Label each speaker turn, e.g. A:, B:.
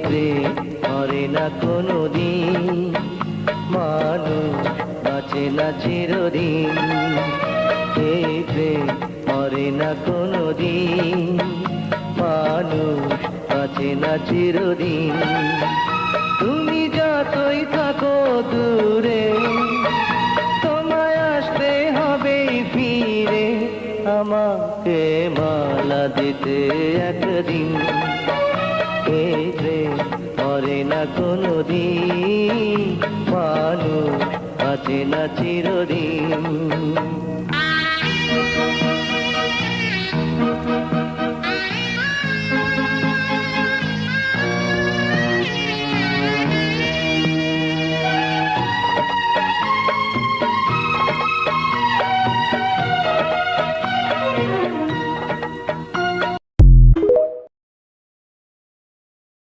A: প্রেম মরে না কোনোদিন, মানুষ বাঁচে না চিরদিন। এই প্রেম মরে না কোনোদিন, মানুষ বাঁচে না চিরদিন। তুমি যতই থাকো দূরে, তোমায় আসতে হবে ফিরে, আমাকে মালা দিতে একদিন। এই প্রেম মরে না কোনোদিন, মানুষ বাঁচে না চিরদিন।